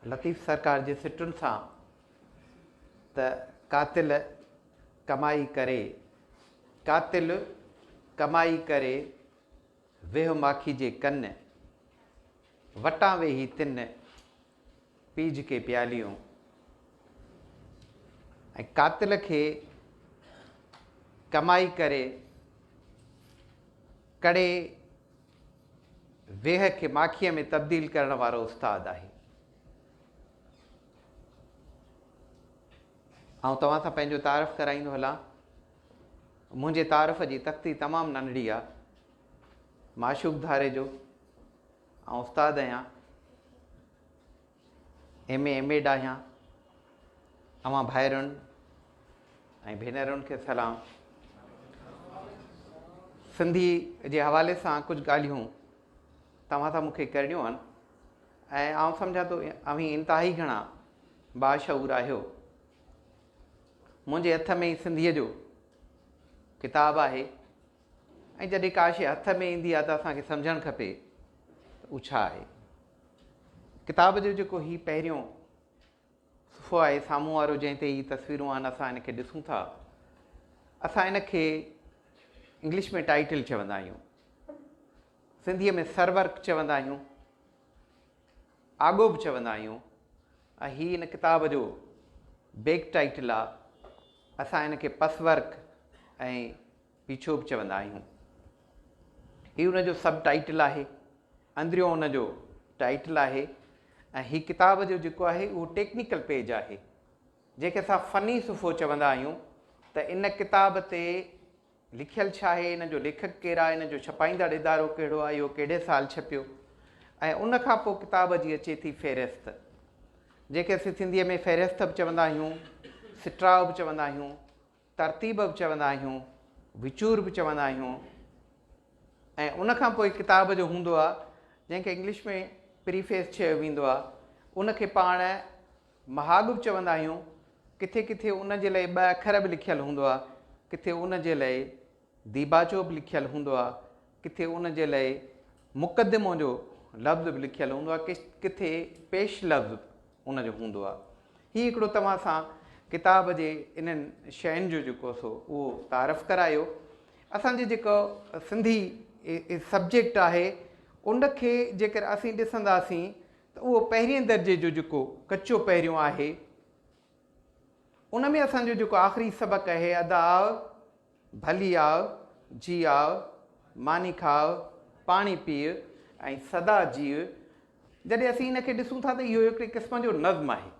लतीफ़ सरकार जे सिटुनि सां त कातिल कमाई करे वेह माखी जे कन वटां वेही तिन पीज के प्यालियूं। ऐं कातिल खे कमाई करे कड़े वेह खे माखीअ में तब्दील करण वारो उस्तादु आहे। ऐं तव्हां सां पंहिंजो तारीफ़ कराईंदो हलां। मुंहिंजे तारीफ़ जी तख़्ती तमामु नंढड़ी आहे। माशूक धारे जो ऐं उस्तादु आहियां, एम.एड आहियां। अवां भाइरुनि ऐं भेनरुनि खे सलाम। सिंधी जे हवाले सां कुझु ॻाल्हियूं तव्हां सां मूंखे करणियूं आहिनि ऐं आउं सम्झां थो अव्हीं इंतिहाई घणा बाशऊर आहियो। मुंहिंजे हथ में ई सिंधीअ जो किताबु आहे ऐं जॾहिं का शइ हथ में ईंदी आहे त असांखे सम्झणु खपे त उहा छा आहे। किताब जो जेको हीउ पहिरियों सुफ़ो आहे, साम्हूं वारो जंहिं ते हीअ तस्वीरूं आहिनि, असां हिन खे ॾिसूं था। असां हिन खे इंग्लिश में टाइटल चवंदा आहियूं, सिंधीअ में सरवर्क चवंदा आहियूं, आगो बि चवंदा आहियूं। ऐं हीअ हिन किताब जो बैक टाइटल आहे। असां हिन खे पसवर्क ऐं पीछो बि चवंदा आहियूं। हीउ हुनजो सब टाइटल आहे, अंदरियों हुनजो टाइटल आहे। ऐं हीअ किताब जो जेको आहे उहो टेक्निकल पेज आहे, जंहिंखे असां फ़नी सुफ़ो चवंदा आहियूं। त इन किताब ते लिखियलु छा आहे, इन जो लेखक केरु आहे, इन जो छपाईंदड़ इदारो कहिड़ो आहे, इहो कहिड़े साल छपियो। ऐं उन खां पोइ किताब जी अचे थी फ़हिरिस्त, जंहिंखे असीं सिंधीअ में फ़हिरिस्त बि चवंदा आहियूं, सिट्राव बि चवंदा आहियूं, तरतीब बि चवंदा आहियूं, विचूर बि चवंदा आहियूं। ऐं उन खां पोइ किताब जो हूंदो आहे जंहिंखे इंग्लिश में प्रीफेस चयो वेंदो आहे। उनखे पाण महाग बि चवंदा आहियूं। किथे किथे उन जे लाइ 2 अखर बि लिखियलु हूंदो आहे, किथे उन जे लाइ दीबाचो बि लिखियलु हूंदो आहे, किथे उन जे लाइ मुक़दमो जो लफ़्ज़ बि लिखियलु हूंदो आहे, किथे पेश लफ़्ज़ उन जो हूंदो आहे। हीउ हिकिड़ो तव्हां सां किताब जे इन्हनि शयुनि जो जेको सो उहो तारीफ़ करायो। असांजे जेको सिंधी सब्जेक्ट आहे उनखे जेकर असीं ॾिसंदासीं त उहो पहिरें दर्जे जो जेको कचो पहिरियों आहे, उन में असांजो जेको आख़िरी सबक़ु आहे, अदा आव, भली आव, जी आव, मानी खाव, पाणी पीउ ऐं सदा जीउ। जॾहिं असीं हिन खे ॾिसूं था त इहो हिकिड़े क़िस्म जो नज़्म आहे।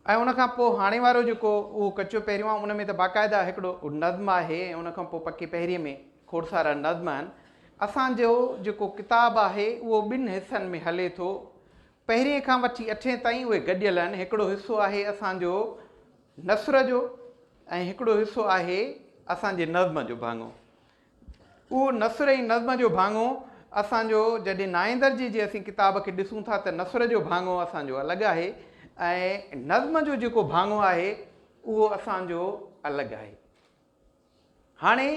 ऐं उनखां पोइ हाणे वारो जेको उहो कचो पहिरियों आहे, उन में त बाक़ाइदा हिकिड़ो नज़्म आहे ऐं उनखां पोइ पके पहिरीअ में खोड़ सारा नज़्म आहिनि। असांजो जेको किताबु आहे उहो 2 हिसनि में हले थो। पहिरें खां वठी 8 ताईं उहे गॾियल आहिनि। हिकिड़ो हिसो आहे असांजो नसर जो ऐं हिकिड़ो हिसो आहे असांजे नज़्म जो भाङो। उहो नसर ऐं नज़्म जो भाङो असांजो जॾहिं 9 दर्जे जे असीं किताब खे ॾिसूं था त नसर जो भाङो असांजो अलॻि आहे ऐं नज़्म जो जेको भाङो आहे उहो असांजो अलॻि आहे। हाणे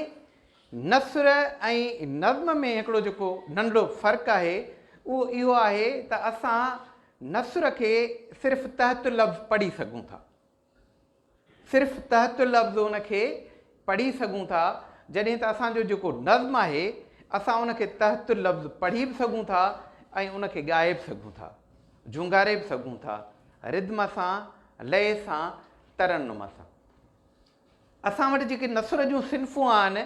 नसर ऐं नज़्म में हिकिड़ो जेको नंढड़ो फ़र्क़ु आहे उहो इहो आहे त असां नसर खे सिर्फ़ु तहत लफ़्ज़ पढ़ी सघूं था, सिर्फ़ु तहत लफ़्ज़ उनखे पढ़ी सघूं था। जॾहिं त असांजो जेको नज़्म आहे असां उनखे तहत लफ़्ज़ पढ़ी बि सघूं था ऐं उनखे ॻाए बि सघूं था, झुंगारे बि सघूं था, रिद्म सां, लय सां, तरन्नुम सां। असां वटि जेके नसर जूं सिन्फ़ूं आहिनि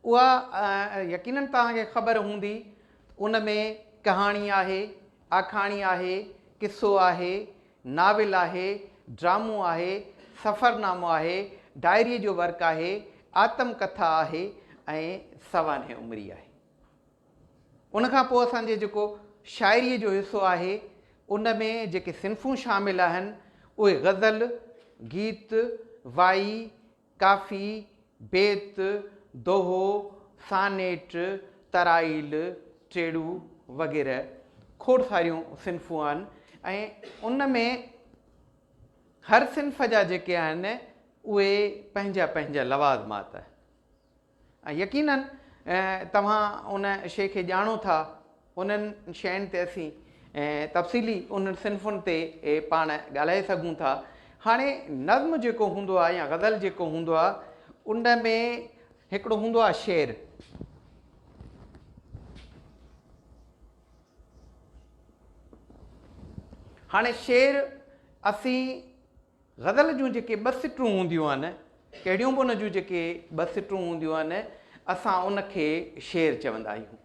उहा यकीननि तव्हांखे ख़बर हूंदी। उन में कहाणी आहे, आखाणी आहे, किसो आहे, नाविल आहे, ड्रामो आहे, सफ़रनामो आहे, डायरीअ जो वर्क आहे, आत्मकथा आहे ऐं सवाने उमिरी आहे। उनखां पोइ असांजे जेको शाइरीअ जो हिसो आहे उन में जेके सिन्फ़ूं शामिल आहिनि उहे ग़ज़ल, गीत, वाई, काफ़ी, बेत, दोहो, सानेट, तराइल, टेड़ू वग़ैरह खोड़ सारियूं सिन्फ़ूं आहिनि। ऐं उन में हर सिन्फ़ जा जेके आहिनि उहे पंहिंजा पंहिंजा लवाज़मात। ऐं यकीननि तव्हां उन शइ खे ॼाणो था, उन्हनि शयुनि ते असीं ऐं तफ़सीली उन सिन्फ़ुनि ते पाण ॻाल्हाए सघूं था। हाणे नज़्म जेको हूंदो आहे या ग़ज़ल जेको हूंदो आहे उन में हिकिड़ो हूंदो आहे शेर। हाणे शेर असीं ग़ज़ल जूं जेके ॿ सिटूं हूंदियूं आहिनि, कहिड़ियूं बि उन जूं जेके ॿ सिटूं हूंदियूं आहिनि, असां उनखे शेर चवंदा आहियूं।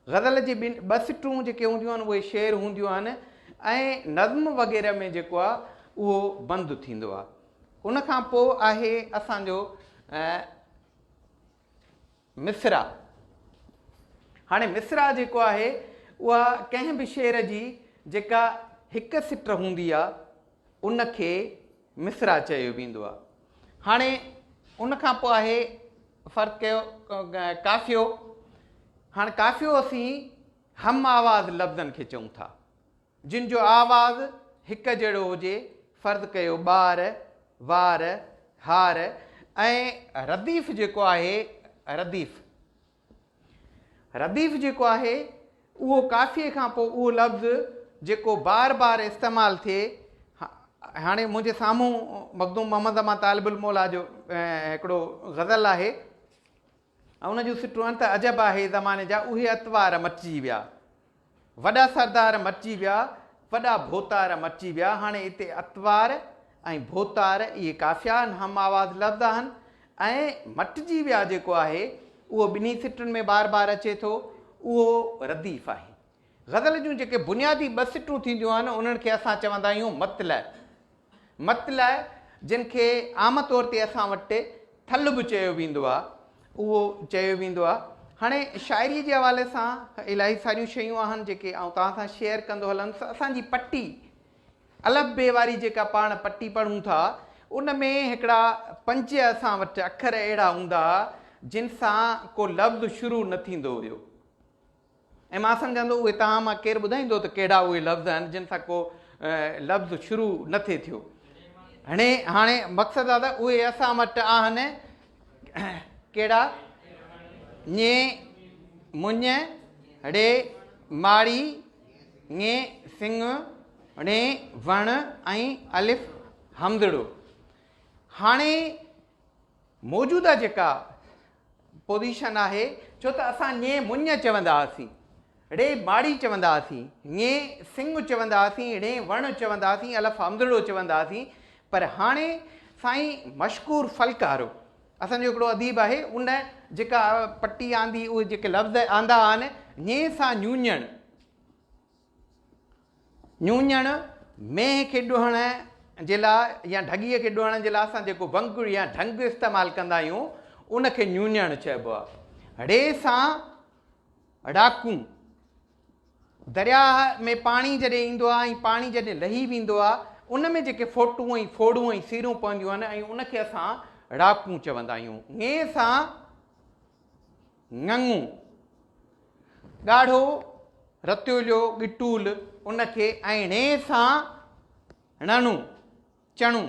ग़ज़ल जी ॿ सिटूं जेके हूंदियूं आहिनि उहे शेर हूंदियूं आहिनि ऐं नज़्म वग़ैरह में जेको आहे उहो बंदि थींदो आहे। उनखां पोइ आहे असांजो मिसरा। हाणे मिसरा जेको आहे उहा कंहिं बि शेर जी जेका हिकु सिट हूंदी आहे उनखे मिसरा चयो वेंदो आहे। हाणे उनखां पोइ आहे फ़र्क़ु कयो काफ़ियो। हाणे काफ़ियो असीं हम आवाज़ लफ़्ज़नि खे चऊं था, जिन जो आवाज़ हिकु जहिड़ो हुजे। फ़र्ज़ु कयो ॿार, वार, हार। ऐं रदीफ़ जेको आहे, रदीफ़ जेको आहे उहो काफ़िए खां पोइ उहो लफ़्ज़ जेको बार बार इस्तेमालु थिए। हाणे मुंहिंजे साम्हूं मखदूम मोहम्मद अमा तालिबुल मौला जो हिकिड़ो ग़ज़ल आहे ऐं उन जूं सिटूं आहिनि त अजब आहे ज़माने जा उहे अतवार मटिजी विया, वॾा सरदार मटिजी विया, वॾा भोतार मटिजी विया। हाणे हिते अतवार ऐं भोतार इहे काफ़िया आहिनि, हम आवाज़ लफ़्ज़ आहिनि। ऐं मटिजी विया जेको आहे उहो ॿिन्ही सिटुनि में बार बार अचे थो, उहो रदीफ़ आहे। ग़ज़ल जूं जेके बुनियादी ॿ सिटूं थींदियूं आहिनि उन्हनि खे असां चवंदा आहियूं मतल, जिन खे आम तौर ते असां वटि थल बि चयो वेंदो आहे, उहो चयो वेंदो आहे। हाणे शाइरीअ जे हवाले सां इलाही सारियूं शयूं आहिनि जेके आउं तव्हां सां शेयर कंदो हलंदुसि। असांजी पटी अलफ़ बे वारी जेका पाण पटी पढ़ूं था उन में हिकिड़ा 5 असां वटि अखर अहिड़ा हूंदा जिन सां को लफ़्ज़ शुरू न थींदो हुयो। ऐं मां सम्झंदो उहे तव्हां मां केरु ॿुधाईंदो त कहिड़ा उहे लफ़्ज़ आहिनि जिन सां को लफ़्ज़ शुरू न थिए थियो। हाणे मक़सदु आहे त उहे असां वटि आहिनि कहिड़ा? ञे, मुञ, ड़े, माड़ी, ङे, सिंग, णे, वण ऐं अलिफ हमदड़ो। हाणे मौजूदा जेका पोज़ीशन आहे, छो त असां ञे मुञ चवंदा हुआसीं, ड़े माड़ी चवंदा हुआसीं, ङे सिंग चवंदा हुआसीं, ड़े वण चवंदा हुआसीं, अलिफ हमदड़ो चवंदा हुआसीं। पर हाणे साईं मशकूर फलकारो असांजो हिकिड़ो अदीब आहे, उन जेका पटी आंदी उहे जेके लफ़्ज़ आंदा आहिनि, ञे सां ञूञण, मेंह खे ॾुहण जे लाइ या ढॻीअ खे ॾुहण जे लाइ असां जेको वंग या ढंग इस्तेमालु कंदा आहियूं उनखे ञूञण चइबो आहे। ड़े सां ड़ाकू, दरिया में पाणी जॾहिं ईंदो आहे ऐं पाणी जॾहिं लही वेंदो आहे उन में जेके फोटूं ऐं फोड़ूं ऐं सीरूं पवंदियूं आहिनि ऐं उनखे असां ड़ाकू चवंदा आहियूं। ङे सां ङंगू, ॻाढ़ो रतियोलियो गिटूल उनखे, ऐं णे सां णणू, चणू।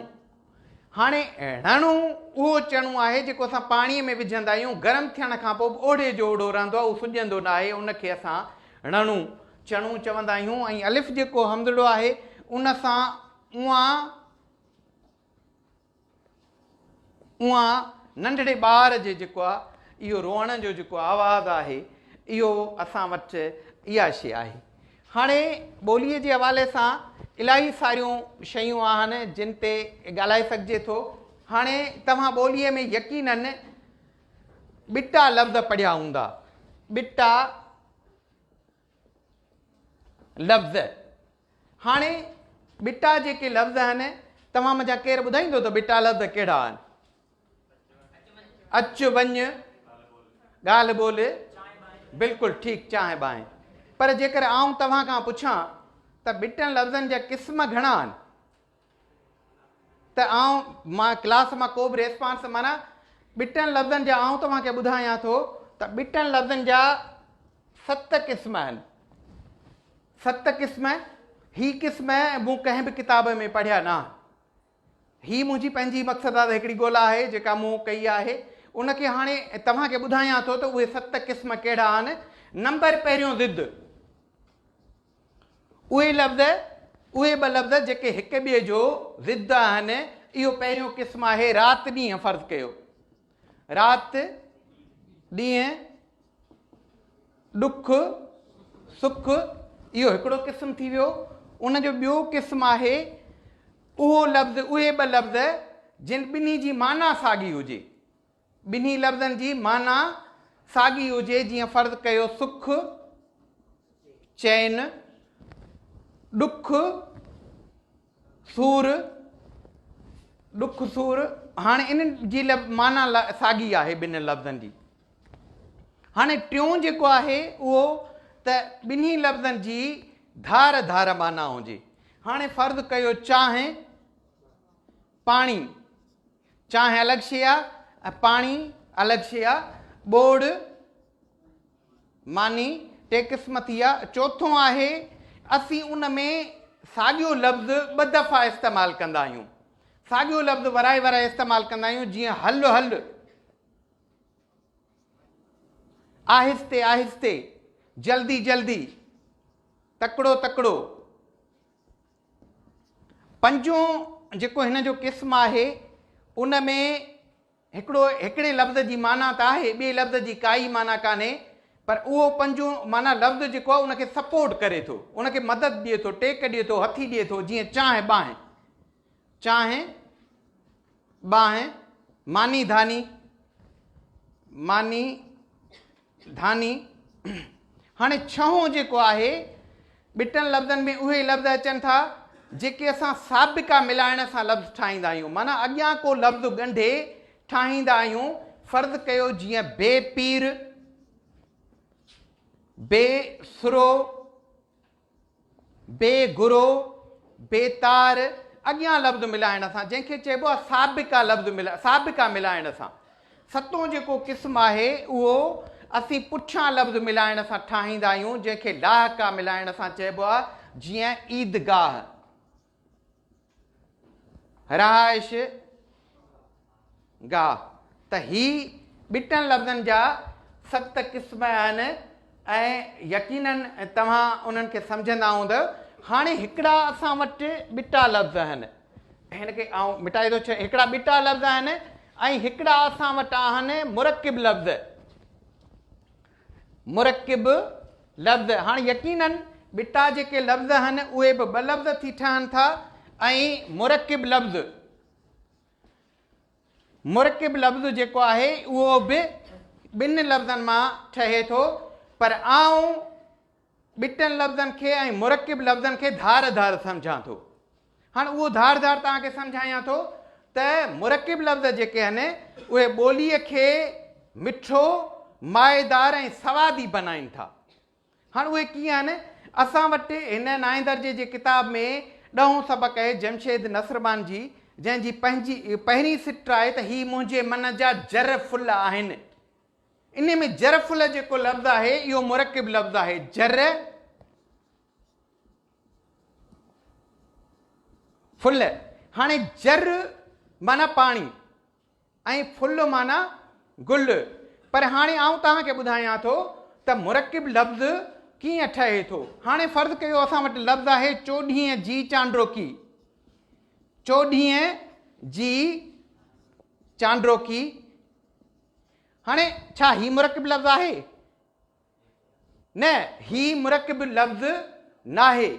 हाणे णणू उहो चणू आहे जेको असां पाणीअ में विझंदा आहियूं, गरम थियण खां पोइ ओढ़े जो ओढ़ो रहंदो आहे, उहो सुॼंदो न आहे, उनखे असां णणू चणू चवंदा आहियूं। ऐं अलिफ जेको हमदड़ो आहे उन सां उहा नंढड़े ॿार जे जेको आहे इहो रोअण जो जेको आवाज़ु आहे इहो असां वटि इहा शइ आहे। हाणे ॿोलीअ जे हवाले सां इलाही सारियूं शयूं आहिनि जिन ते ॻाल्हाए सघिजे थो। हाणे तव्हां ॿोलीअ में यकीनन ॿिटा लफ़्ज़ पढ़िया हूंदा, ॿिटा लफ़्ज़। हाणे ॿिटा जेके लफ़्ज़ आहिनि तव्हां मुंहिंजा केरु ॿुधाईंदो त ॿिटा लफ़्ज़ कहिड़ा आहिनि? अच वञ, ॻाल्हि ॿोल, बिल्कुलु ठीकु, चांहि बांहि। पर जेकर आउं तव्हां खां पुछां त ॿिटनि लफ़्ज़नि जा क़िस्म घणा आहिनि त मां क्लास मां को बि रेस्पॉन्स माना ॿिटनि लफ़्ज़नि जा आउं तव्हांखे ॿुधायां थो त ॿिटनि लफ़्ज़नि जा 7 क़िस्म आहिनि। 7 क़िस्म। ही क़िस्म मूं कंहिं बि किताब में पढ़िया न। ही मुंहिंजी पंहिंजी मक़सदु आहे हिकिड़ी ॻोल्हा आहे जेका मूं कई आहे, उनखे हाणे तव्हांखे ॿुधायां थो त उहे 7 क़िस्म कहिड़ा आहिनि। नंबर पहिरियों ज़िद, उहे लफ़्ज़ उहे ॿ लफ़्ज़ जेके हिक ॿिए जो ज़िद आहिनि। इहो पहिरियों क़िस्म आहे राति ॾींहुं। फ़र्ज़ु कयो राति ॾींहुं, ॾुख सुख, इहो हिकिड़ो क़िस्म थी वियो। उन जो ॿियो क़िस्म आहे उहो लफ़्ज़ उहे ॿ लफ़्ज़ जिन ॿिन्ही जी माना साॻी हुजे, ॿिन्ही लफ़्ज़नि जी माना साॻी हुजे। जीअं फ़र्ज़ु कयो सुख चैन, ॾुख सूर, ॾुख सूर। हाणे इन्हनि जी माना साॻी आहे ॿिनि लफ़्ज़नि जी। हाणे टियों जेको आहे उहो त ॿिन्ही लफ़्ज़नि जी धार धार माना हुजे। हाणे फ़र्ज़ु कयो चांहि पाणी, चांहि अलॻि शइ आहे ऐं पाणी अलॻि शइ आहे। ॿोड़ मानी टे क़िस्म थी विया। चोथों आहे असीं उन में साॻियो लफ़्ज़ ॿ दफ़ा इस्तेमालु कंदा आहियूं। साॻियो लफ़्ज़ वराए वराए इस्तेमालु कंदा आहियूं। जीअं हल हल, आहिस्ते आहिस्ते, जल्दी जल्दी, तकिड़ो तकिड़ो। पंजों जेको हिन जो क़िस्म आहे उन में हिकिड़े लफ़्ज़ जी माना त आहे, ॿिए लफ़्ज़ जी काई माना कान्हे, पर उहो पंजों माना लफ़्ज़ जेको आहे उनखे सपोर्ट करे थो, उनखे मदद ॾिए थो, टेक ॾिए थो, हथी ॾिए थो। जीअं चांहि बांहि, चांहि बांहि, मानी धानी, मानी धानी। हाणे छहों जेको आहे ॿिटनि लफ़्ज़नि में उहे लफ़्ज़ अचनि था जेके असां साबिका मिलाइण सां लफ़्ज़ ठाहींदा आहियूं। माना अॻियां को लफ़्ज़ ॻंढे ठाहींदा आहियूं। फ़र्ज़ु कयो जीअं बेपीर, बेसुरो, बेगुरो, बेतार। अॻियां लफ़्ज़ मिलाइण सां, जंहिंखे चइबो आहे साबिका लफ़्ज़ साबिका मिलाइण सां। सतों जेको क़िस्म आहे उहो असीं पुठियां लफ़्ज़ मिलाइण सां ठाहींदा आहियूं, जंहिंखे लाहका मिलाइण सां चइबो आहे। जीअं ईदगाह, रहाइश गाह। त ही ॿिटनि लफ़्ज़नि जा 7 क़िस्म आहिनि ऐं यकीनन तव्हां उन्हनि खे सम्झंदा हूंदव। हाणे हिकिड़ा असां वटि ॿिटा लफ़्ज़ आहिनि, हिनखे आउं मिटाए थो छॾियां। हिकिड़ा ॿिटा लफ़्ज़ आहिनि ऐं हिकिड़ा असां वटि आहिनि मुरकिब लफ़्ज़, मुरकिब लफ़्ज़। हाणे यकीनन ॿिटा जेके लफ़्ज़ आहिनि उहे बि ॿ लफ़्ज़ थी ठहनि था ऐं मुरकिब लफ़्ज़, मुरकिब लफ़्ज़ जेको आहे उहो बि ॿिनि लफ़्ज़नि मां ठहे थो। पर आउं ॿिटनि लफ़्ज़नि खे ऐं मुरकिब लफ़्ज़नि खे धार धार सम्झां थो। हाणे उहो धार धार तव्हांखे सम्झायां थो त मुरकिब लफ़्ज़ जेके आहिनि उहे ॿोलीअ खे मिठो, माएदार ऐं सवादी बनाइनि था। हाणे उहे कीअं आहिनि? असां वटि हिन 9 दर्जे जे किताब में 10हों सबक़ आहे जमशेद नसरबान जी, जंहिंजी पहिरीं सिट आहे त ही मुंहिंजे मन जा जर फुल आहिनि। इन में जर फुल जेको लफ़्ज़ आहे इहो मुरकिब लफ़्ज़ आहे। जर फुल। हाणे जर माना पाणी ऐं फुल माना गुल। पर हाणे आउं तव्हांखे ॿुधायां थो त मुरकिब लफ़्ज़ कीअं ठहे थो। हाणे फ़र्ज़ु कयो असां वटि लफ़्ज़ आहे चोॾीह जी चांड्रोकी, चोॾीह जी चांड्रोकी। हाणे छा ही मुरकिब लफ़्ज़ आहे? न, ही मुरकिब लफ़्ज़ नाहे।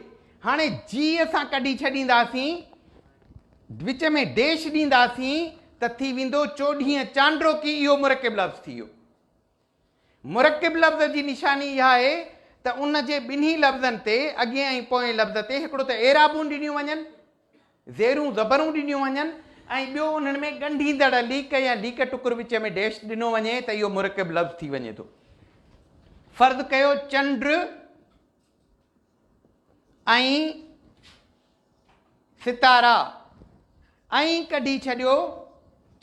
हाणे जी असां कढी छॾींदासीं, विच में डेश ॾींदासीं त थी वेंदो चोॾीह चांड्रोकी। इहो मुरकिब लफ़्ज़ थी वियो। मुरकिब लफ़्ज़ जी निशानी इहा आहे त उन जे ॿिन्ही लफ़्ज़नि ते, अॻे ऐं पोएं लफ़्ज़ ते, हिकिड़ो त एराबूं ॾिनियूं वञनि, ज़ेरूं ज़बरूं ॾिनियूं वञनि, ऐं ॿियो उन्हनि में ॻंढींदड़ लीक या लीक टुकुर विच में डेश ॾिनो वञे त इहो मुरकिब लफ़्ज़ थी वञे थो। फ़र्ज़ु कयो चंड ऐं सितारा, ऐं कढी छॾियो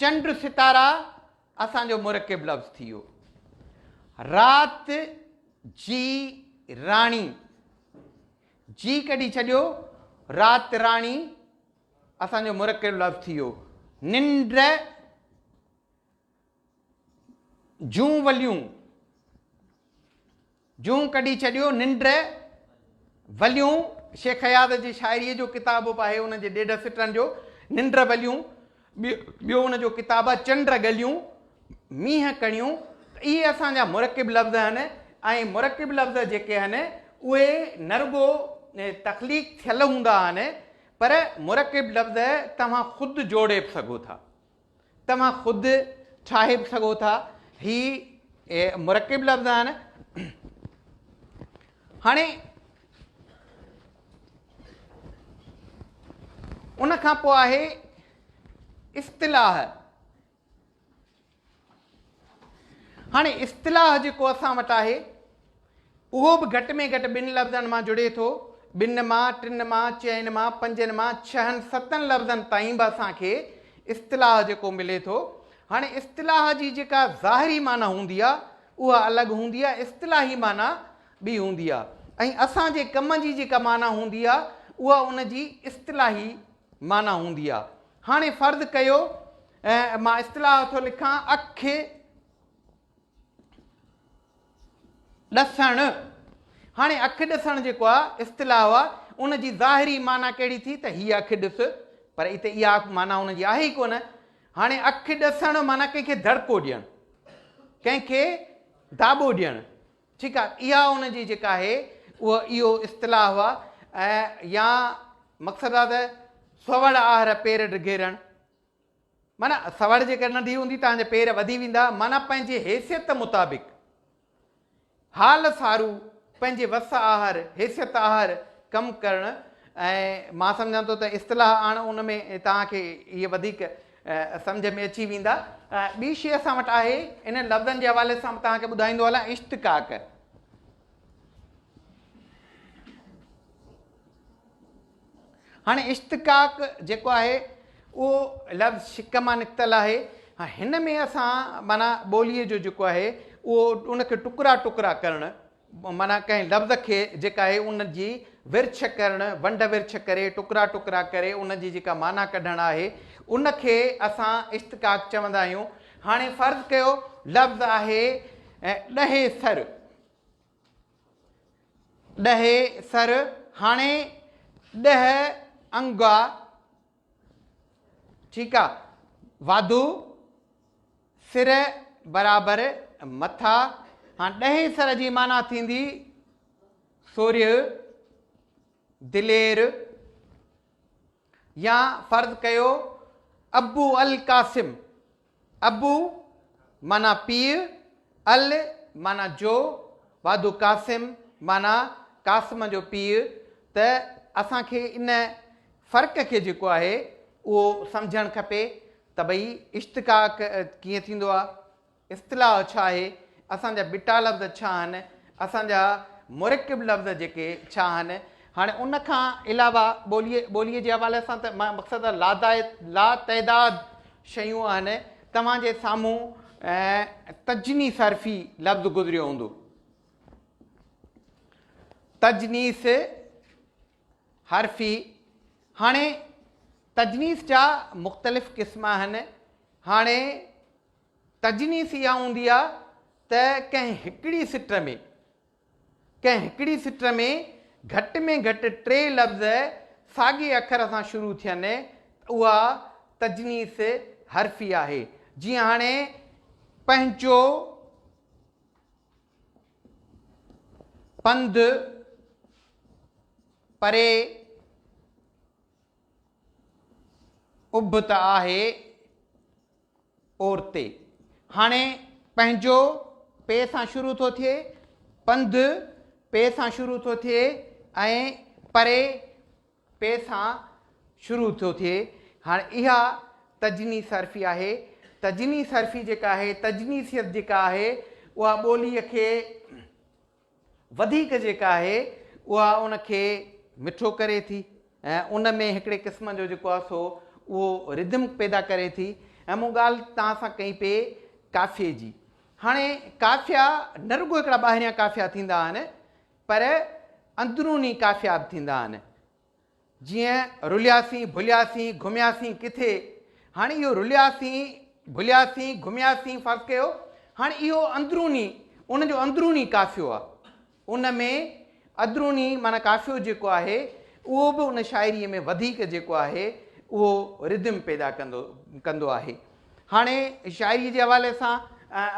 चंड सितारा, असांजो मुरकिब लफ़्ज़ थी वियो। राति जी राणी, जी कढी छॾियो, राति राणी, असांजो मुरकिब लफ़्ज़ थी वियो। निंड जूं वलियूं, जूं कढी छॾियो, निंड वलियूं, शेख हयात जी शाइरीअ जो किताबु बि आहे, उन जे ॾेढ सिटनि जो, निंड वलियूं, ॿियो उन जो किताबु आहे चंड गलियूं, मींहं कणियूं। इहे असांजा मुरकिब लफ़्ज़ आहिनि ऐं मुरकिब लफ़्ज़ जेके आहिनि उहे न रुॻो तख़लीक़ थियल हूंदा आहिनि, पर मुरकिब लफ़्ज़ तव्हां ख़ुदि जोड़े बि सघो था, तव्हां ख़ुदि ठाहे बि सघो था। ही मुरकिब लफ़्ज़ आहिनि। हाणे उन खां पोइ आहे इस्तिलाह। हाणे इस्तिलाह जेको असां वटि आहे उहो बि घटि में घटि 2 लफ़्ज़नि मां जुड़े थो, 2 मां 3 मां 4 मां 5 मां 6 7 लफ़्ज़नि ताईं बि असांखे इस्तिलाह जेको मिले थो। हाणे इस्तिलाह जी जेका ज़ाहिरी माना हूंदी आहे उहा अलॻि हूंदी आहे, इस्तिलाही माना ॿी हूंदी आहे, ऐं असांजे कम जी जेका माना हूंदी आहे उहा उन जी इस्तिलाही माना हूंदी आहे। हाणे फ़र्ज़ु कयो मां इस्तिलाह थो लिखां अखि ॾसणु। हाणे अखि ॾसणु जेको आहे इस्तिलाह आहे, उन जी ज़ाहिरी माना कहिड़ी थी त हीअ अखि ॾिस, पर हिते इहा माना हुन जी आहे ई कोन। हाणे अखि ॾसणु माना कंहिंखे धड़को ॾियणु, कंहिंखे दाॿो ॾियणु, ठीकु आहे, इहा उन जी जेका आहे उहा इहो इस्तिलाह आहे। ऐं या मक़सदु आहे त सवड़ आहर पेर ढिघेरणु, माना सवड़ जेकर नंढी हूंदी तव्हांजा पेर वधी वेंदा, माना पंहिंजे हैसियत मुताबिक़ हाल सारू पंहिंजे वस आहर हैसियत आहर कमु करणु। ऐं मां सम्झां थो त इस्तिलाह आणणु उन में तव्हांखे इहे वधीक सम्झ में अची वेंदा। ॿी शइ असां वटि आहे, इन लफ़्ज़नि जे हवाले सां तव्हांखे ॿुधाईंदो हलां, इश्तिकाक। हाणे इश्तिकाक जेको आहे उहो लफ़्ज़ शिक मां निकितल आहे। हिन में असां माना ॿोलीअ जो जेको आहे उहो उनखे टुकड़ा टुकड़ा करणु, माना कंहिं लफ़्ज़ खे जेका आहे उन जी विर्छ करणु, वंड विर्छ करे टुकड़ा टुकड़ा करे उन जी जेका माना कढणु आहे उनखे असां इश्तिकाक चवंदा आहियूं। हाणे फ़र्ज़ु कयो लफ़्ज़ आहे ॾहे सर, ॾहे सर। हाणे 10 अंगा, ठीकु आहे, वाधू सिर बराबरि मथा। हाणे 10 सर जी माना थींदी सूर्य दिलेर। या फ़र्ज़ु कयो अबू अल कासिम, अबू माना पीउ, अल माना जो, वाधू कासिम माना कासिम जो पीउ। त असांखे इन फ़र्क़ खे जेको आहे उहो सम्झणु खपे त भई इश्तिकाक कीअं थींदो आहे, इस्तिलाह छा आहे, असांजा बिटा लफ़्ज़ छा आहिनि, असांजा मुरकिब लफ़्ज़ जेके छा आहिनि। हाणे उन खां अलावा ॿोलीअ जे हवाले सां त मां मक़सदु ला तइदाद शयूं आहिनि। तव्हांजे साम्हूं तजनी सर्फ़ी लफ़्ज़ गुज़रियो हूंदो, तजनीस हर्फ़ी। हाणे तजनीस जा मुख़्तलिफ़ क़िस्म आहिनि। हाणे तजनीस इहा हूंदी आहे त कंहिं हिकिड़ी सिट में घटि में घटि 3 लफ़्ज़ साॻे अखर सां शुरू थियनि, उहा तजनीस हर्फ़ी आहे। जीअं हाणे पंहिंजो, पंधु, परे, उभ त आहे औरते। हाणे पंहिंजो पे सां शुरू थो थिए, पंधु पे सां शुरू थो थिए ऐं परे पे सां शुरू थो थिए। हाणे इहा तजनी सर्फ़ी आहे। तजनी सर्फ़ी जेका आहे, तजनीसियत जेका आहे उहा ॿोलीअ खे वधीक जेका आहे उहा उनखे मिठो करे थी ऐं उन में हिकिड़े क़िस्म जो जेको आहे सो उहो रिदम पैदा करे थी। ऐं मूं ॻाल्हि तव्हां सां कई पे काफ़िये जी। हाणे काफ़िया न रुॻो हिकिड़ा ॿाहिरियां काफ़िया थींदा आहिनि, पर अंदरूनी काफ़िया बि थींदा आहिनि। जीअं रुलियासीं, भुलियासीं, घुमियासीं किथे। हाणे इहो रुलियासीं, भुलियासीं, घुमियासीं फ़र्क़ु कयो। हाणे इहो अंदरूनी, उन जो अंदरूनी काफ़ियो आहे। उन में अंदरूनी माना काफ़ियो जेको आहे उहो बि उन शाइरीअ में वधीक जेको आहे उहो रिदम पैदा कंदो आहे। हाणे शाइरीअ जे हवाले सां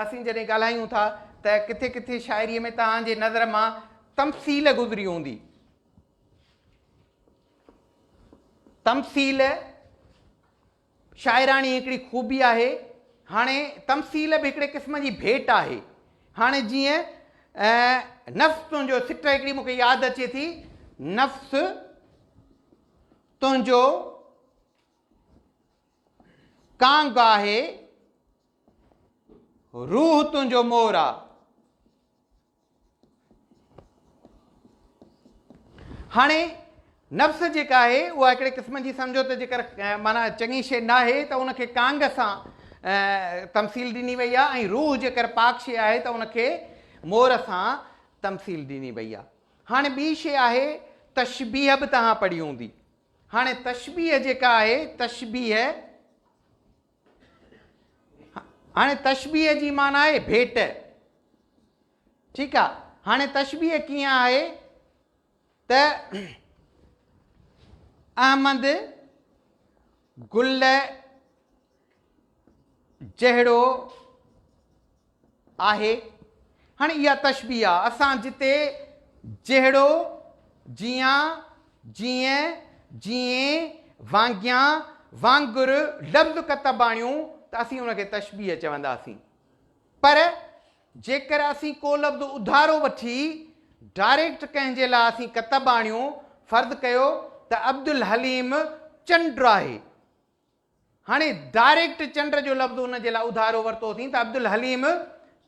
असीं जॾहिं ॻाल्हायूं था त किथे किथे शाइरीअ में तव्हांजे नज़र मां तमसील गुज़री हूंदी। तमसील शाइराणी हिकिड़ी ख़ूबी आहे। हाणे तमसील बि हिकिड़े क़िस्म जी भेट आहे। हाणे जीअं नफ़्स तुंहिंजो, सिट हिकिड़ी मूंखे यादि अचे थी, नफ़्स तुंहिंजो कांग आहे, रूह तुंहिंजो मोर आहे। हाणे नफ़्स जेका आहे उहा हिकिड़े क़िस्म जी सम्झो त जेकर माना चङी शइ न आहे त उनखे कांग सां तमसील ॾिनी वई आहे, ऐं रूह जेकर पाक शइ आहे त उनखे मोर सां तमसील ॾिनी वई आहे। हाणे ॿी शइ आहे तशबीह, बि तव्हां पढ़ी हूंदी। हाणे तशबीह जेका आहे, तशबीह, हाणे तशबीह जी माना आहे भेट। ठीकु आहे। हाणे तशबीह कीअं आहे त अहमद गुल जहिड़ो आहे। हाणे इहा तशबीह आहे। असां जिते जहिड़ो, जियां, जीअं, जीअं, वांगियां, वांगुर लफ़्ज़ कतब आणियूं त असीं उनखे तशबीह चवंदासीं। पर जेकर असीं को लफ़्ज़ उधारो वठी डायरेक्ट कंहिंजे लाइ असीं कतब आणियूं, फ़र्ज़ु कयो त अब्दुल हलीम चंड आहे। हाणे डायरेक्ट चंड जो लफ़्ज़ हुन जे लाइ उधारो वरितोसीं त अब्दुल हलीम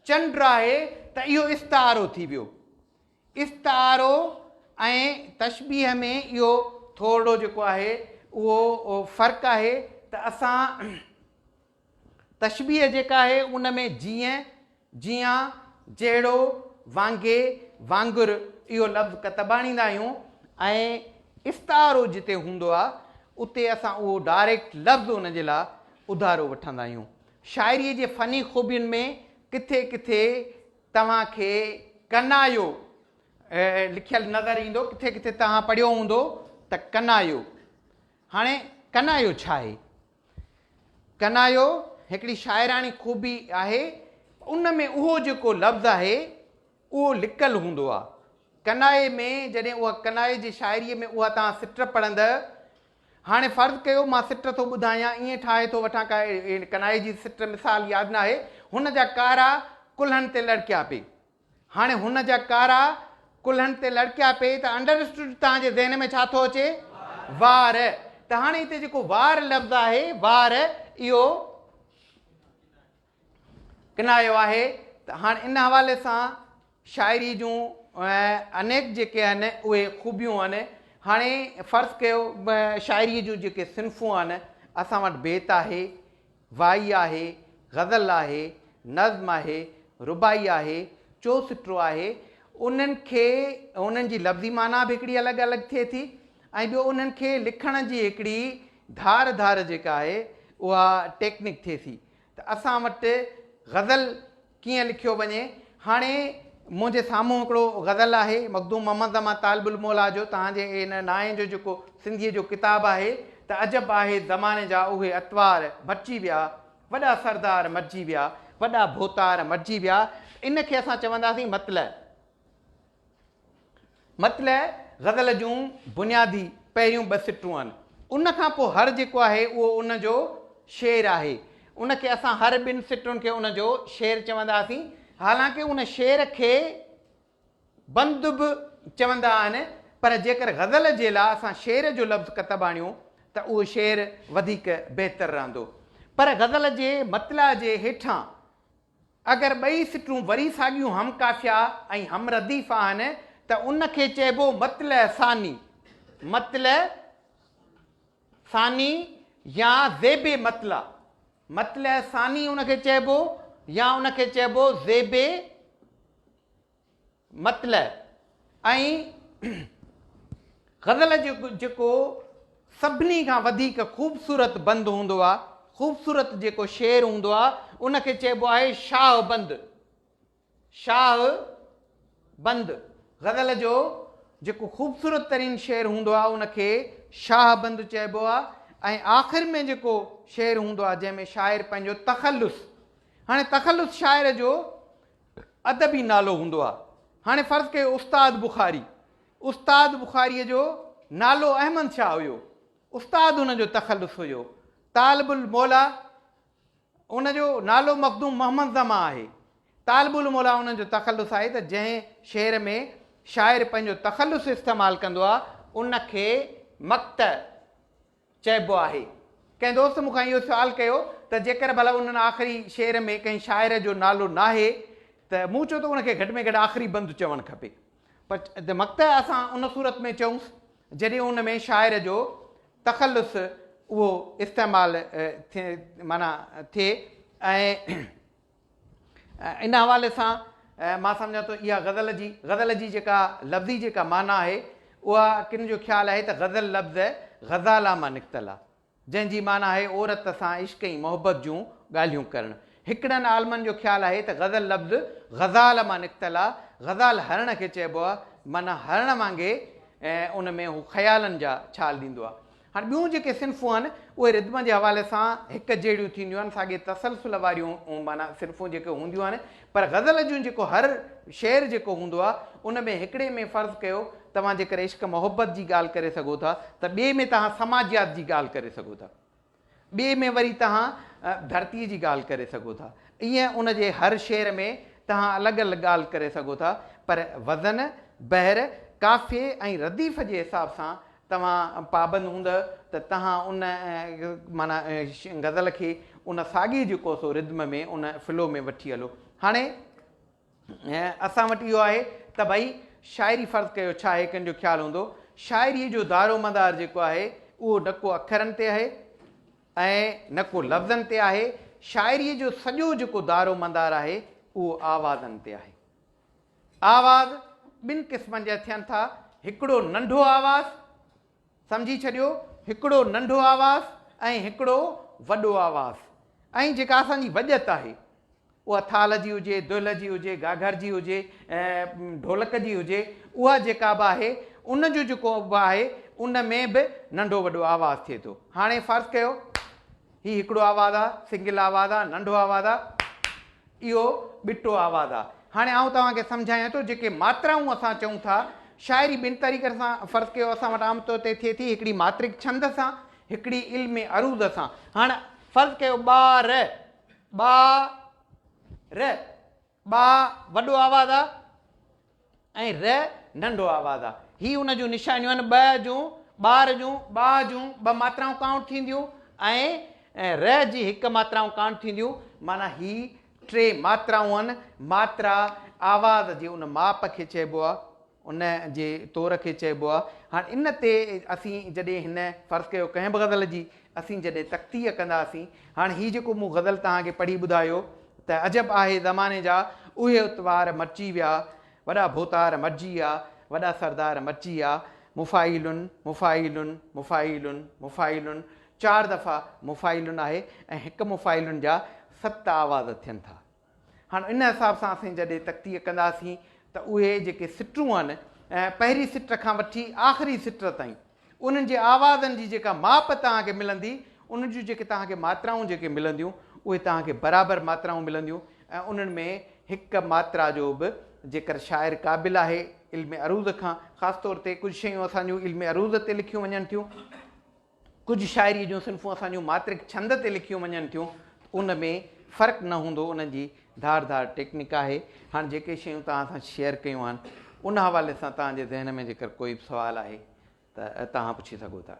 चंड आहे, त इहो इस्तारो थी वियो। इस्तारो ऐं तशबीह में इहो थोरो जेको आहे उहो फ़र्क़ु आहे त असां तशबीह जेका आहे उन में जीअं, जियां, जहिड़ो, वांगे, वांगुर इहो लफ़्ज़ कतब आणींदा आहियूं, ऐं इस्तारो जिते हूंदो आहे उते असां उहो डायरेक्ट लफ़्ज़ उन जे लाइ उधारो वठंदा आहियूं। शाइरीअ जे फ़नी ख़ूबियुनि में किथे किथे तव्हांखे कनायो लिखियलु नज़र ईंदो, किथे किथे तव्हां पढ़ियो हूंदो त कनायो। हाणे कनायो छा आहे? कनायो हिकिड़ी शाइराणी ख़ूबी आहे। उन में उहो जेको लफ़्ज़ आहे उहो लिकल हूंदो आहे। कनाए में जॾहिं उहा कनाए जी शाइरीअ में उहा तव्हां सिट पढ़ंदव, हाणे फ़र्ज़ु कयो मां सिट थो ॿुधायां, ईअं ठाहे थो वठां, का कनाए जी सिट मिसाल यादि न आहे। हुन जा कारा कुल्हनि ते लड़किया पे। हाणे हुन जा कारा कुल्हनि ते लड़किया पे त अंडरस्टूड तव्हांजे ज़हन में छा थो अचे? वार। त हाणे हिते जेको वार लफ़्ज़ आहे, वार, इहो किनायो आहे। त हाणे इन हवाले सां शाइरी जूं अनेक जेके आहिनि उहे ख़ूबियूं आहिनि। हाणे फ़र्ज़ु कयो शाइरीअ जूं जेके सिन्फ़ूं आहिनि, असां वटि बेत आहे, वाई आहे, ग़ज़ल आहे, नज़्म आहे, रुबाई आहे, चौसिटो आहे। उन्हनि खे, उन्हनि जी लफ़्ज़ी माना बि हिकिड़ी अलॻि अलॻि थिए थी, ऐं ॿियो उन्हनि खे लिखण जी हिकिड़ी धार धार जेका आहे उहा टेक्निक थिए थी। त असां वटि ग़ज़ल कीअं लिखियो वञे। हाणे मुंहिंजे साम्हूं हिकिड़ो ग़ज़ल आहे मखदूम मोहम्मद अमा तालिबुल मौला जो, तव्हांजे इन नाए जो जेको सिंधीअ जो किताबु आहे त अजब आहे ज़माने जा उहे अतवार मटिजी विया, वॾा सरदार मटिजी विया, वॾा भोतार मटिजी विया। इनखे असां चवंदासीं मतलबु। मतलबु ग़ज़ल जूं बुनियादी पहिरियूं ॿ सिटूं आहिनि। उन खां पोइ हर जेको आहे उहो उन जो शेर आहे। उनखे असां हर ॿिनि सिटुनि खे उन जो शेर चवंदासीं। हालांकि उन शेर खे बंद बि चवंदा आहिनि, पर जेकर ग़ज़ल जे लाइ असां शेर जो लफ़्ज़ कतब आणियूं त उहो शेर वधीक बहितरु रहंदो। पर ग़ज़ल जे मतला जे हेठां अगरि ॿई सिटूं वरी साॻियूं हम काफ़िया ऐं हम रदीफ़ आहिनि त उनखे चइबो मतल सानी। मतल सानी या ज़ेबे मतला। मतल सानी उनखे चइबो या उनखे चइबो ज़ेबे मतल। ऐं ग़ज़ल जेको सभिनी खां वधीक ख़ूबसूरत बंद हूंदो आहे, ख़ूबसूरत जेको शेर हूंदो आहे, उनखे चइबो आहे शाह बंद। शाह बंद ग़ज़ल जो जेको ख़ूबसूरत तरीन शेर हूंदो आहे उनखे शाहबंद चइबो आहे ऐं आख़िर में जेको शेर हूंदो आहे जंहिंमें शाइर पंहिंजो तख़ल्लुस, हाणे तख़ल्लुस शाइर जो अदबी नालो हूंदो आहे। हाणे फ़र्ज़ु कयो उस्ताद बुख़ारीअ जो नालो अहमद शाह हुयो, उस्ताद हुनजो तख़ल्लुस हुयो। तालिबुल मौला उनजो नालो मखदूम मोहम्मद ज़मा आहे, तालिबुल मौला उनजो तख़ल्लुस आहे। त जंहिं शेर में शाइर पंहिंजो तख़ल्लुस इस्तेमालु कंदो आहे उनखे मक़्त चइबो आहे। कंहिं दोस्त मूंखां इहो सुवालु कयो त जेकर भला उन्हनि आख़िरी शेर में कंहिं शाइर जो नालो न आहे त मूं चयो त उनखे घटि में घटि आख़िरी बंदि चवणु खपे। पर मक़्त असां उन सूरत में चऊंसि जॾहिं उन में शाइर जो तख़ल्लुस उहो इस्तेमालु थिए माना थिए। ऐं इन हवाले सां मां सम्झां थो इहा गज़ल जी जेका लफ़्ज़ी जेका माना आहे उहा किन जो ख़्यालु आहे त गज़ल लफ़्ज़ गज़ाला मां निकितल आहे, जंहिंजी माना आहे औरत सां इश्क ऐं मोहबत जूं ॻाल्हियूं करणु। हिकिड़नि आलमनि जो ख़्यालु आहे त गज़ल लफ़्ज़ गज़ाल मां निकितल आहे, गज़ाल हरण खे चइबो आहे, माना हरण वांगुरु ऐं उन में हू ख़्यालनि जा छाल ॾींदो आहे। हाणे ॿियूं जेके सिन्फ़ूं आहिनि उहे रिद्म जे हवाले सां हिकु जहिड़ियूं थींदियूं आहिनि, साॻे तसलसल वारियूं माना सिन्फ़ूं जेके हूंदियूं आहिनि। पर गज़ल जूं जेको हर शेर जेको हूंदो आहे उन में हिकिड़े में फ़र्ज़ु कयो तव्हां जेकर इश्क मोहबत जी ॻाल्हि करे सघो था त ॿिए में तव्हां समाजियात जी ॻाल्हि करे सघो था, ॿिए में वरी तव्हां धरतीअ जी ॻाल्हि करे सघो था। ईअं उन जे हर शेर में तव्हां अलॻि अलॻि ॻाल्हि करे सघो था। पर वज़न बहर काफ़े ऐं रदीफ़ जे हिसाब सां तव्हां पाबंद हूंदव त तव्हां उन माना गज़ल खे उन साॻी जेको सो रिद्म में उन फ़्लो में वठी हलो। हाणे असां वटि इहो आहे त भई शाइरी फ़र्ज़ु कयो छा आहे, कंहिंजो ख़्यालु हूंदो शाइरीअ जो दारो मदार जेको आहे उहो न को अखरनि ते आहे ऐं न को लफ़्ज़नि ते आहे। शाइरीअ जो सॼो जेको दारो मदार आहे उहो आवाज़नि ते आहे। आवाज़ ॿिनि क़िस्मनि जा थियनि था, हिकिड़ो नंढो आवाज़, सम्झी छॾियो, हिकिड़ो नंढो आवाज़ ऐं हिकिड़ो वॾो आवाज़। ऐं जेका असांजी वॼत आहे उहा थाल जी हुजे, दुहिल जी हुजे, घाघर जी हुजे, ढोलक जी हुजे, उहा जेका बि आहे उनजो जेको बि आहे उन में बि नंढो वॾो आवाज़ थिए थो। हाणे फ़र्ज़ु कयो हीउ हिकिड़ो आवाज़ु आहे, सिंगल आवाज़ु आहे, नंढो आवाज़ु आहे, इहो ॿिटो आवाज़ु आहे। हाणे आउं तव्हांखे सम्झायां थो जेके मात्राऊं असां चऊं था शाइरी ॿिनि तरीक़े सां फ़र्ज़ु कयो असां वटि आम तौर ते थिए थी, हिकिड़ी मात्रिक छंद सां, हिकिड़ी इल्म अरूज़ सां। हाणे फ़र्ज़ु कयो ॿार, ॿा वॾो आवाज़ु आहे ऐं र नंढो आवाज़ु आहे। हीअ उन जूं निशानियूं आहिनि, ॿ जूं ॿार जूं ॿा जूं ॿ मात्राऊं काउंट थींदियूं ऐं र जी हिकु मात्राऊं काउंट थींदियूं। माना ही टे मात्राऊं आहिनि। मात्रा आवाज़ जे उन माप खे चइबो आहे, उन जे तौर खे चइबो आहे। हाणे इन ते असीं जॾहिं हिन फ़र्ज़ु कयो कंहिं बि गज़ल जी असीं जॾहिं तख़्तीअ कंदासीं, हाणे हीअ जेको मूं गज़ल तव्हांखे पढ़ी ॿुधायो त अजब आहे ज़माने जा उहे उतवार मची विया, वॾा भोतार मटिजी विया, वॾा सरदार मची विया, मुफ़ाइलुनि मुफ़ाइलुनि मुफ़ाइलुनि मुफ़ाइलुनि, 4 दफ़ा मुफ़ाइलुनि आहे ऐं हिकु मुफ़ाइलुनि जा 7 आवाज़ थियनि था। हाणे इन हिसाब सां असीं जॾहिं तख़्तीअ कंदासीं त उहे जेके सिटूं आहिनि पहिरीं सिट खां वठी आख़िरी सिट ताईं उन्हनि जे आवाज़नि जी जेका माप तव्हांखे मिलंदी, उन जूं जेके तव्हांखे मात्राऊं जेके मिलंदियूं उहे तव्हांखे बराबरि मात्राऊं मिलंदियूं। ऐं उन्हनि में हिकु मात्रा जो बि जेकर शाइर क़ाबिल आहे इल्म अरूज़ खां, ख़ासि तौर ते कुझु शयूं असांजूं इल्म अरूज़ ते लिखियूं वञनि थियूं, कुझु शाइरी जूं सिन्फ़ूं असांजूं मात्रिक छंद ते लिखियूं वञनि थियूं, उन में फ़र्क़ु न हूंदो, उन्हनि जी धार टेक्निक आहे। हाणे जेके शयूं तव्हां सां शेयर कयूं आहिनि उन हवाले सां तव्हांजे ज़हन में जेकर कोई बि सुवालु आहे त तव्हां पुछी सघो था।